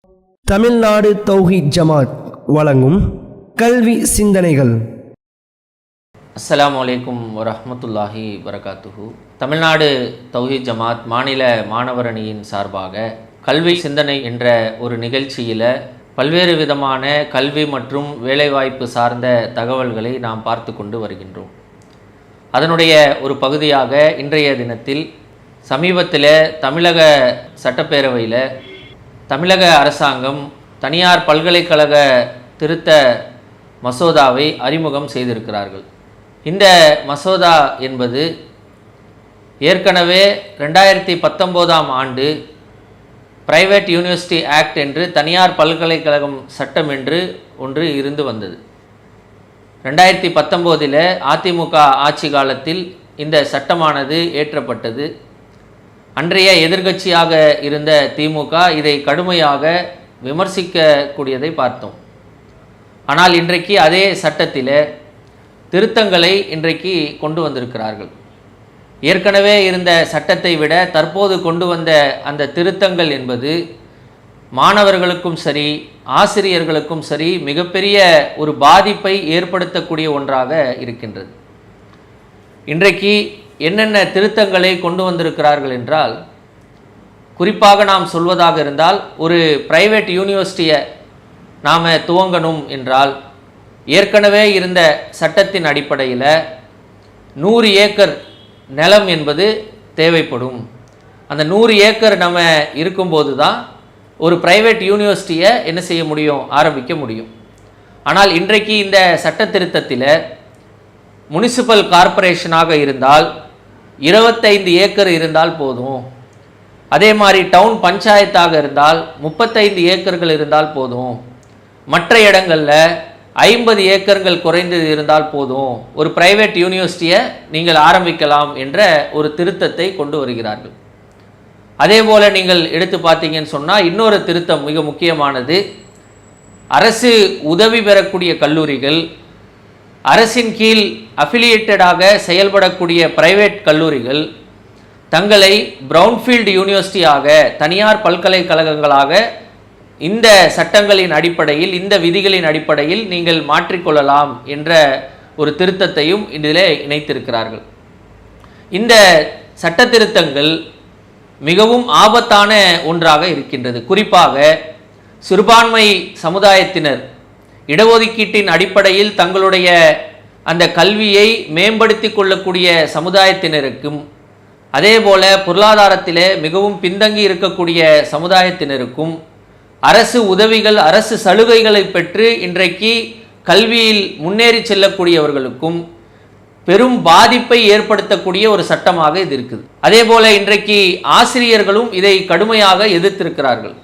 தமிழ்நாடு தௌஹீத் ஜமாத் வழங்கும் கல்வி சிந்தனைகள். அஸ்ஸலாமு அலைக்கும் வரஹ்மத்துல்லாஹி வரகாத்துஹு. தமிழ்நாடு தௌஹீத் ஜமாத் மாநில மாணவர் அணியின் சார்பாக கல்வி சிந்தனை என்ற ஒரு நிகழ்ச்சியில் பல்வேறு விதமான கல்வி மற்றும் வேலைவாய்ப்பு சார்ந்த தகவல்களை நாம் பார்த்து கொண்டு வருகின்றோம். அதனுடைய ஒரு பகுதியாக இன்றைய தினத்தில் சமீபத்தில் தமிழக சட்டப்பேரவையில் தமிழக அரசாங்கம் தனியார் பல்கலைக்கழக திருத்த மசோதாவை அறிமுகம் செய்திருக்கிறார்கள். இந்த மசோதா என்பது ஏற்கனவே 2019ஆம் ஆண்டு பிரைவேட் யூனிவர்சிட்டி ஆக்ட் என்று தனியார் பல்கலைக்கழகம் சட்டம் என்று ஒன்று இருந்து வந்தது. 2019 அதிமுக ஆட்சி காலத்தில் இந்த சட்டமானது ஏற்றப்பட்டது. அன்றைய எதிர்க்கட்சியாக இருந்த திமுக இதை கடுமையாக விமர்சிக்கக்கூடியதை பார்த்தோம். ஆனால் இன்றைக்கு அதே சட்டத்தில் திருத்தங்களை இன்றைக்கு கொண்டு வந்திருக்கிறார்கள். ஏற்கனவே இருந்த சட்டத்தை விட தற்போது கொண்டு வந்த அந்த திருத்தங்கள் என்பது மாணவர்களுக்கும் சரி ஆசிரியர்களுக்கும் சரி மிகப்பெரிய ஒரு பாதிப்பை ஏற்படுத்தக்கூடிய ஒன்றாக இருக்கின்றது. இன்றைக்கு என்னென்ன திருத்தங்களை கொண்டு வந்திருக்கிறார்கள் என்றால், குறிப்பாக நாம் சொல்வதாக இருந்தால், ஒரு பிரைவேட் யூனிவர்சிட்டியை நாம் துவங்கணும் என்றால் ஏற்கனவே இருந்த சட்டத்தின் அடிப்படையில் 100 ஏக்கர் நிலம் என்பது தேவைப்படும். அந்த 100 ஏக்கர் நம்ம இருக்கும்போது தான் ஒரு பிரைவேட் யூனிவர்சிட்டியை என்ன செய்ய முடியும், ஆரம்பிக்க முடியும். ஆனால் இன்றைக்கு இந்த சட்ட திருத்தத்தில் முனிசிபல் கார்ப்பரேஷனாக இருந்தால் 25 ஏக்கர் இருந்தால் போதும். அதே மாதிரி டவுன் பஞ்சாயத்தாக இருந்தால் 35 ஏக்கர்கள் இருந்தால் போதும். மற்ற இடங்களில் 50 ஏக்கர்கள் குறைந்தது இருந்தால் போதும், ஒரு பிரைவேட் யூனிவர்சிட்டியை நீங்கள் ஆரம்பிக்கலாம் என்ற ஒரு திருத்தத்தை கொண்டு வருகிறார்கள். அதே போல் நீங்கள் எடுத்து பார்த்தீங்கன்னு சொன்னால் இன்னொரு திருத்தம் மிக முக்கியமானது. அரசு உதவி பெறக்கூடிய கல்லூரிகள், அரசின் கீழ் அஃபிலியேட்டடாக செயல்படக்கூடிய பிரைவேட் கல்லூரிகள் தங்களை பிரவுன்ஃபீல்டு யூனிவர்சிட்டியாக தனியார் பல்கலைக்கழகங்களாக இந்த சட்டங்களின் அடிப்படையில் இந்த விதிகளின் அடிப்படையில் நீங்கள் மாற்றிக்கொள்ளலாம் என்ற ஒரு திருத்தத்தையும் இதில் இணைத்திருக்கிறார்கள். இந்த சட்ட திருத்தங்கள் மிகவும் ஆபத்தான ஒன்றாக இருக்கின்றது. குறிப்பாக சிறுபான்மை சமுதாயத்தினர் இடஒதுக்கீட்டின் அடிப்படையில் தங்களுடைய அந்த கல்வியை மேம்படுத்தி கொள்ளக்கூடிய சமுதாயத்தினருக்கும், அதே போல பொருளாதாரத்திலே மிகவும் பின்தங்கி இருக்கக்கூடிய சமுதாயத்தினருக்கும் அரசு உதவிகள் அரசு சலுகைகளை பெற்று இன்றைக்கு கல்வியில் முன்னேறி செல்லக்கூடியவர்களுக்கும் பெரும் பாதிப்பை ஏற்படுத்தக்கூடிய ஒரு சட்டமாக இது இருக்குது. அதே போல இன்றைக்கு ஆசிரியர்களும் இதை கடுமையாக எதிர்த்திருக்கிறார்கள்.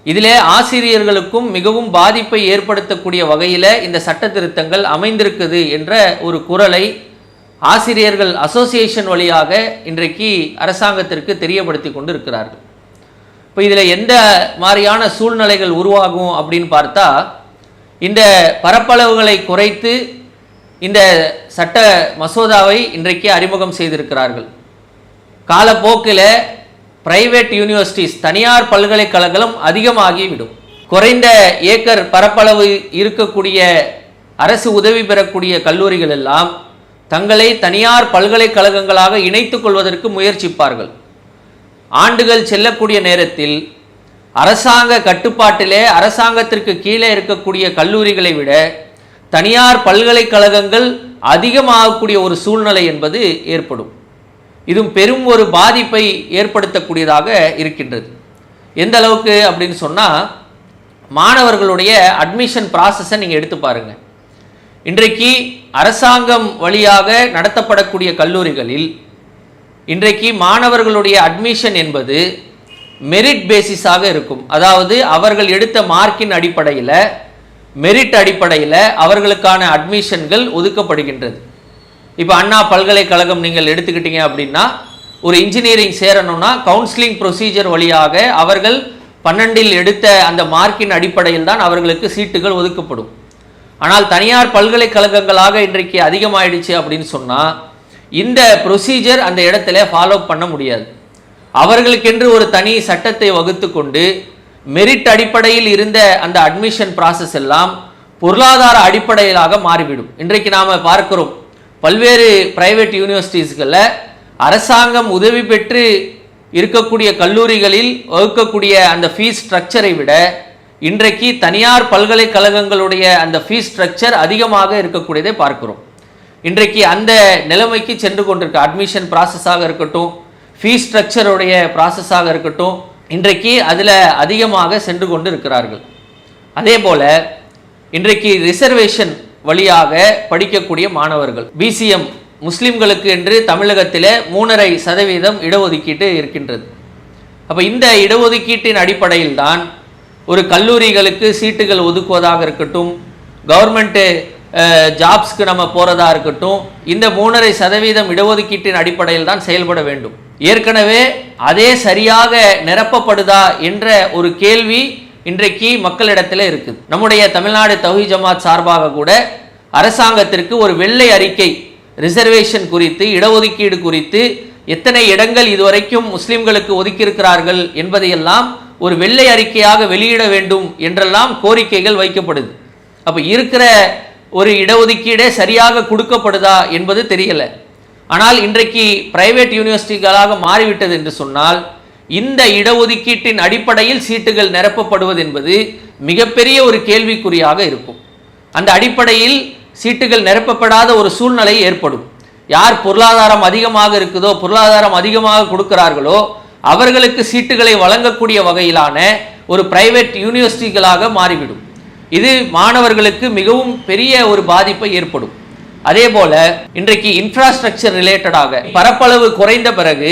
இதிலே ஆசிரியர்களுக்கும் மிகவும் பாதிப்பை ஏற்படுத்தக்கூடிய வகையில் இந்த சட்ட திருத்தங்கள் அமைந்திருக்குது என்ற ஒரு குரலை ஆசிரியர்கள் அசோசியேஷன் வழியாக இன்றைக்கு அரசாங்கத்திற்கு தெரியப்படுத்தி கொண்டு இருக்கிறார்கள். இப்போ இதில் எந்த மாதிரியான சூழ்நிலைகள் உருவாகும் அப்படின்னு பார்த்தா, இந்த பரப்பளவுகளை குறைத்து இந்த சட்ட மசோதாவை இன்றைக்கு அறிமுகம் செய்திருக்கிறார்கள். காலப்போக்கில் பிரைவேட் யூனிவர்சிட்டிஸ் தனியார் பல்கலைக்கழகம் அதிகமாகிவிடும். குறைந்த ஏக்கர் பரப்பளவு இருக்கக்கூடிய அரசு உதவி பெறக்கூடிய கல்லூரிகள் எல்லாம் தங்களை தனியார் பல்கலைக்கழகங்களாக இணைத்துக் கொள்வதற்கு முயற்சிப்பார்கள். ஆண்டுகள் செல்லக்கூடிய நேரத்தில் அரசாங்க கட்டுப்பாட்டிலே அரசாங்கத்திற்கு கீழே இருக்கக்கூடிய கல்லூரிகளை விட தனியார் பல்கலைக்கழகங்கள் அதிகமாகக்கூடிய ஒரு சூழ்நிலை என்பது ஏற்படும். இதுவும் பெரும் ஒரு பாதிப்பை ஏற்படுத்தக்கூடியதாக இருக்கின்றது. எந்த அளவுக்கு அப்படின்னு சொன்னால், மாணவர்களுடைய அட்மிஷன் ப்ராசஸை நீங்கள் எடுத்து பாருங்கள். இன்றைக்கு அரசாங்கம் வழியாக நடத்தப்படக்கூடிய கல்லூரிகளில் இன்றைக்கு மாணவர்களுடைய அட்மிஷன் என்பது மெரிட் பேசிஸாக இருக்கும். அதாவது அவர்கள் எடுத்த மார்க்கின் அடிப்படையில், மெரிட் அடிப்படையில் அவர்களுக்கான அட்மிஷன்கள் ஒதுக்கப்படுகின்றது. இப்போ அண்ணா பல்கலைக்கழகம் நீங்கள் எடுத்துக்கிட்டீங்க அப்படின்னா, ஒரு இன்ஜினியரிங் சேரணும்னா கவுன்சிலிங் ப்ரொசீஜர் வழியாக அவர்கள் 12இல் எடுத்த அந்த மார்க்கின் அடிப்படையில் தான் அவர்களுக்கு சீட்டுகள் ஒதுக்கப்படும். ஆனால் தனியார் பல்கலைக்கழகங்களாக இன்றைக்கு அதிகமாயிடுச்சு அப்படின்னு சொன்னால் இந்த ப்ரொசீஜர் அந்த இடத்துல ஃபாலோ பண்ண முடியாது. அவர்களுக்கென்று ஒரு தனி சட்டத்தை வகுத்து கொண்டு மெரிட் அடிப்படையில் இருந்த அந்த அட்மிஷன் ப்ராசஸ் எல்லாம் பொருளாதார அடிப்படையிலாக மாறிவிடும். இன்றைக்கு நாம் பார்க்கிறோம், பல்வேறு பிரைவேட் யூனிவர்சிட்டிஸ்களில் அரசாங்கம் உதவி பெற்று இருக்கக்கூடிய கல்லூரிகளில் வகுக்கக்கூடிய அந்த ஃபீஸ் ஸ்ட்ரக்சரை விட இன்றைக்கு தனியார் பல்கலைக்கழகங்களுடைய அந்த ஃபீஸ் ஸ்ட்ரக்சர் அதிகமாக இருக்கக்கூடியதை பார்க்கிறோம். இன்றைக்கு அந்த நிலைமைக்கு சென்று கொண்டிருக்க அட்மிஷன் ப்ராசஸாக இருக்கட்டும், ஃபீஸ் ஸ்ட்ரக்சருடைய ப்ராசஸாக இருக்கட்டும், இன்றைக்கு அதில் அதிகமாக சென்று கொண்டு இருக்கிறார்கள். அதே போல் இன்றைக்கு ரிசர்வேஷன் வழியாக படிக்கக்கூடிய மாணவர்கள், பிசிஎம் முஸ்லிம்களுக்கு என்று தமிழகத்தில் 3.5% இடஒதுக்கீட்டு இருக்கின்றது. அப்போ இந்த இடஒதுக்கீட்டின் அடிப்படையில் தான் ஒரு கல்லூரிகளுக்கு சீட்டுகள் ஒதுக்குவதாக இருக்கட்டும், கவர்மெண்ட்டு ஜாப்ஸ்க்கு நம்ம போகிறதா இருக்கட்டும், இந்த 3.5% இடஒதுக்கீட்டின் அடிப்படையில் தான் செயல்பட வேண்டும். ஏற்கனவே அதே சரியாக நிரப்பப்படுதா என்ற ஒரு கேள்வி இன்றைக்கு மக்களிடத்தில் இருக்குது. நம்முடைய தமிழ்நாடு தௌஹீத் ஜமாத் சார்பாக கூட அரசாங்கத்திற்கு ஒரு வெள்ளை அறிக்கை ரிசர்வேஷன் குறித்து, இடஒதுக்கீடு குறித்து, எத்தனை இடங்கள் இதுவரைக்கும் முஸ்லிம்களுக்கு ஒதுக்கியிருக்கிறார்கள் என்பதையெல்லாம் ஒரு வெள்ளை அறிக்கையாக வெளியிட வேண்டும் என்றெல்லாம் கோரிக்கைகள் வைக்கப்படுது. அப்போ இருக்கிற ஒரு இடஒதுக்கீடே சரியாக கொடுக்கப்படுதா என்பது தெரியல. ஆனால் இன்றைக்கு பிரைவேட் யூனிவர்சிட்டிகளாக மாறிவிட்டது என்று சொன்னால் இந்த இடஒதுக்கீட்டின் அடிப்படையில் சீட்டுகள் நிரப்பப்படுவது என்பது மிகப்பெரிய ஒரு கேள்விக்குறியாக இருக்கும். அந்த அடிப்படையில் சீட்டுகள் நிரப்பப்படாத ஒரு சூழ்நிலை ஏற்படும். யார் பொருளாதாரம் அதிகமாக இருக்குதோ, பொருளாதாரம் அதிகமாக கொடுக்கிறார்களோ அவர்களுக்கு சீட்டுகளை வழங்கக்கூடிய வகையிலான ஒரு பிரைவேட் யூனிவர்சிட்டிகளாக மாறிவிடும். இது மாணவர்களுக்கு மிகவும் பெரிய ஒரு பாதிப்பை ஏற்படும். அதே போல இன்றைக்கு இன்ஃப்ராஸ்ட்ரக்சர் ரிலேட்டடாக பரப்பளவு குறைந்த பிறகு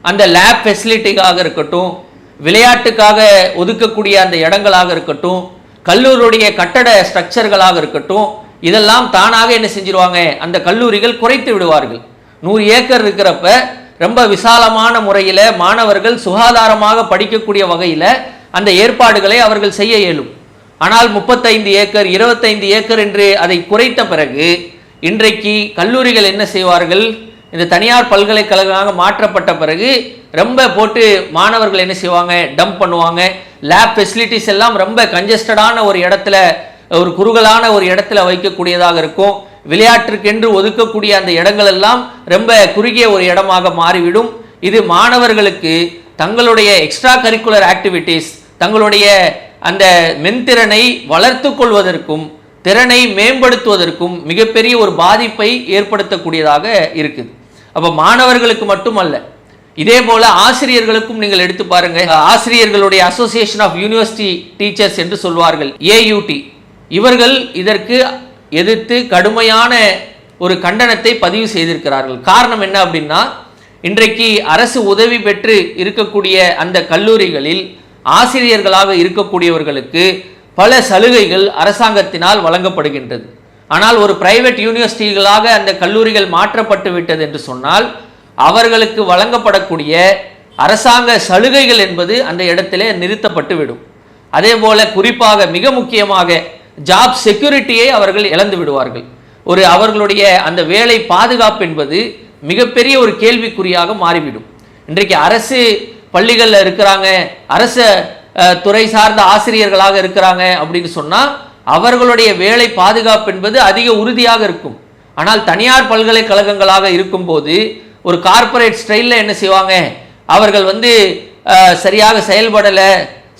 அந்த லேப் ஃபெசிலிட்டிக்காக இருக்கட்டும், விளையாட்டுக்காக ஒதுக்கக்கூடிய அந்த இடங்களாக இருக்கட்டும், கல்லூரியுடைய கட்டட ஸ்ட்ரக்சர்களாக இருக்கட்டும், இதெல்லாம் தானாக என்ன செஞ்சிருவாங்க, அந்த கல்லூரிகள் குறைத்து விடுவார்கள். 100 ஏக்கர் இருக்கிறப்ப ரொம்ப விசாலமான முறையில் மாணவர்கள் சுகாதாரமாக படிக்கக்கூடிய வகையில் அந்த ஏற்பாடுகளை அவர்கள் செய்ய இயலும். ஆனால் 35 ஏக்கர் 25 ஏக்கர் என்று அதை குறைத்த பிறகு இன்றைக்கு கல்லூரிகள் என்ன செய்வார்கள், இந்த தனியார் பல்கலைக்கழகமாக மாற்றப்பட்ட பிறகு ரொம்ப போட்டு மாணவர்கள் என்ன செய்வாங்க, டம்ப் பண்ணுவாங்க. லேப் ஃபெசிலிட்டிஸ் எல்லாம் ரொம்ப கன்ஜஸ்டடான ஒரு இடத்துல, ஒரு குறுகலான ஒரு இடத்துல வைக்கக்கூடியதாக இருக்கும். விளையாட்டிற்கென்று ஒதுக்கக்கூடிய அந்த இடங்கள் எல்லாம் ரொம்ப குறுகிய ஒரு இடமாக மாறிவிடும். இது மாணவர்களுக்கு தங்களுடைய எக்ஸ்ட்ரா கரிக்குலர் ஆக்டிவிட்டீஸ், தங்களுடைய அந்த மென்திறனை வளர்த்து கொள்வதற்கும் திறனை மேம்படுத்துவதற்கும் மிகப்பெரிய ஒரு பாதிப்பை ஏற்படுத்தக்கூடியதாக இருக்குது. அப்போ மாணவர்களுக்கு மட்டுமல்ல, இதே போல ஆசிரியர்களுக்கும் நீங்கள் எடுத்து பாருங்க. ஆசிரியர்களுடைய அசோசியேஷன் ஆஃப் யூனிவர்சிட்டி டீச்சர்ஸ் என்று சொல்வார்கள், AUT, இவர்கள் இதற்கு எதிர்த்து கடுமையான ஒரு கண்டனத்தை பதிவு செய்திருக்கிறார்கள். காரணம் என்ன அப்படின்னா, இன்றைக்கு அரசு உதவி பெற்று இருக்கக்கூடிய அந்த கல்லூரிகளில் ஆசிரியர்களாக இருக்கக்கூடியவர்களுக்கு பல சலுகைகள் அரசாங்கத்தினால் வழங்கப்படுகின்றது. ஆனால் ஒரு பிரைவேட் யூனிவர்சிட்டிகளாக அந்த கல்லூரிகள் மாற்றப்பட்டு விட்டது என்று சொன்னால் அவர்களுக்கு வழங்கப்படக்கூடிய அரசாங்க சலுகைகள் என்பது அந்த இடத்திலே நிறுத்தப்பட்டு விடும். அதே போல குறிப்பாக மிக முக்கியமாக ஜாப் செக்யூரிட்டியை அவர்கள் இழந்து விடுவார்கள். அவர்களுடைய அந்த வேலை பாதுகாப்பு என்பது மிகப்பெரிய ஒரு கேள்விக்குறியாக மாறிவிடும். இன்றைக்கு அரசு பள்ளிகளில் இருக்கிறாங்க, அரசு துறை சார்ந்த ஆசிரியர்களாக இருக்கிறாங்க அப்படின்னு சொன்னால் அவர்களுடைய வேலை பாதுகாப்பு என்பது அதிக உறுதியாக இருக்கும். ஆனால் தனியார் பல்கலைக்கழகங்களாக இருக்கும்போது ஒரு கார்ப்பரேட் ஸ்டைலில் என்ன செய்வாங்க, அவர்கள் சரியாக செயல்படலை,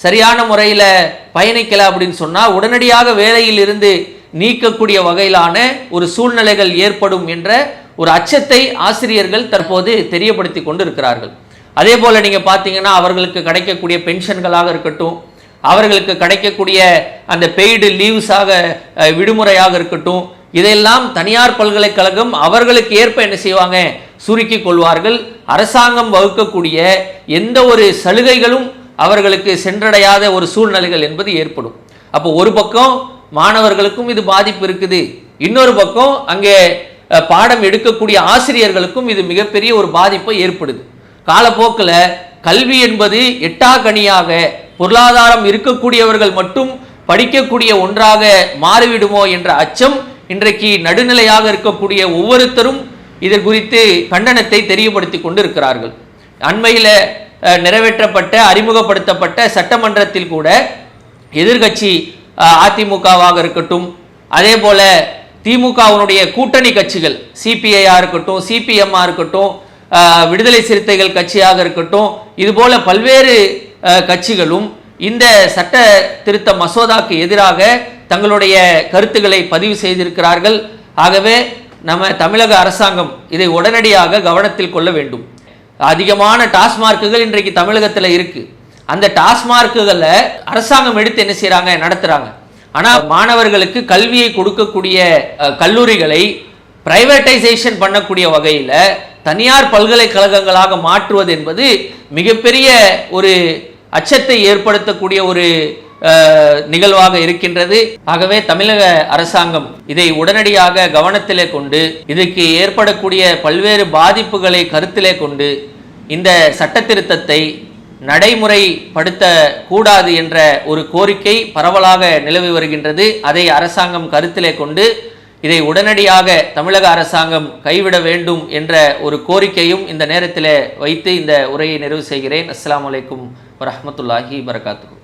சரியான முறையில் பயணிக்கலை அப்படின்னு சொன்னால் உடனடியாக வேலையில் இருந்து நீக்கக்கூடிய வகையிலான ஒரு சூழ்நிலைகள் ஏற்படும் என்ற ஒரு அச்சத்தை ஆசிரியர்கள் தற்போது தெரியப்படுத்தி கொண்டு இருக்கிறார்கள். அதே போல் நீங்கள் பார்த்தீங்கன்னா அவர்களுக்கு கிடைக்கக்கூடிய பென்ஷன்களாக இருக்கட்டும், அவர்களுக்கு கிடைக்கக்கூடிய அந்த பெய்டு லீவ்ஸாக விடுமுறையாக இருக்கட்டும், இதையெல்லாம் தனியார் பல்கலைக்கழகம் அவர்களுக்கு ஏற்ப என்ன செய்வாங்க, சுருக்கி கொள்வார்கள். அரசாங்கம் வகுக்கக்கூடிய எந்த ஒரு சலுகைகளும் அவர்களுக்கு சென்றடையாத ஒரு சூழ்நிலைகள் என்பது ஏற்படும். அப்போ ஒரு பக்கம் மாணவர்களுக்கும் இது பாதிப்பு இருக்குது, இன்னொரு பக்கம் அங்கே பாடம் எடுக்கக்கூடிய ஆசிரியர்களுக்கும் இது மிகப்பெரிய ஒரு பாதிப்பை ஏற்படுது. காலப்போக்கில் கல்வி என்பது எட்டாக்கனியாக பொருளாதாரம் இருக்கக்கூடியவர்கள் மட்டும் படிக்கக்கூடிய ஒன்றாக மாறிவிடுமோ என்ற அச்சம் இன்றைக்கு நடுநிலையாக இருக்கக்கூடிய ஒவ்வொருத்தரும் இது குறித்து கண்டனத்தை தெரியப்படுத்தி கொண்டு இருக்கிறார்கள். அண்மையில் நிறைவேற்றப்பட்ட அறிமுகப்படுத்தப்பட்ட சட்டமன்றத்தில் கூட எதிர்கட்சி அதிமுகவாக இருக்கட்டும், அதே போல திமுகவினுடைய கூட்டணி கட்சிகள் சிபிஐயா இருக்கட்டும், சிபிஎம்மா இருக்கட்டும், விடுதலை சிறுத்தைகள் கட்சியாக இருக்கட்டும், இதுபோல பல்வேறு கட்சிகளும் இந்த சட்ட திருத்த மசோதாக்கு எதிராக தங்களுடைய கருத்துக்களை பதிவு செய்திருக்கிறார்கள். ஆகவே நம்ம தமிழக அரசாங்கம் இதை உடனடியாக கவனத்தில் கொள்ள வேண்டும். அதிகமான டாஸ்மார்க்குகள் இன்றைக்கு தமிழகத்தில் இருக்கு. அந்த டாஸ்மார்க்குகளை அரசாங்கம் எடுத்து என்ன செய்யறாங்க, நடத்துறாங்க. ஆனால் மாணவர்களுக்கு கல்வியை கொடுக்கக்கூடிய கல்லூரிகளை பிரைவேட்டைசேஷன் பண்ணக்கூடிய வகையில் தனியார் பல்கலைக்கழகங்களாக மாற்றுவது என்பது மிகப்பெரிய ஒரு அச்சத்தை ஏற்படுத்தக்கூடிய ஒரு நிகழ்வாக இருக்கின்றது. ஆகவே தமிழக அரசாங்கம் இதை உடனடியாக கவனத்திலே கொண்டு இதுக்கு ஏற்படக்கூடிய பல்வேறு பாதிப்புகளை கருத்திலே கொண்டு இந்த சட்ட திருத்தத்தை நடைமுறைப்படுத்த கூடாது என்ற ஒரு கோரிக்கை பரவலாக நிலவி வருகின்றது. அதை அரசாங்கம் கருத்திலே கொண்டு இதை உடனடியாக தமிழக அரசாங்கம் கைவிட வேண்டும் என்ற ஒரு கோரிக்கையும் இந்த நேரத்தில் வைத்து இந்த உரையை நிறைவு செய்கிறேன். அஸ்ஸலாமு அலைக்கும் வரஹ்மத்துல்லாஹி வரகாத்துஹு.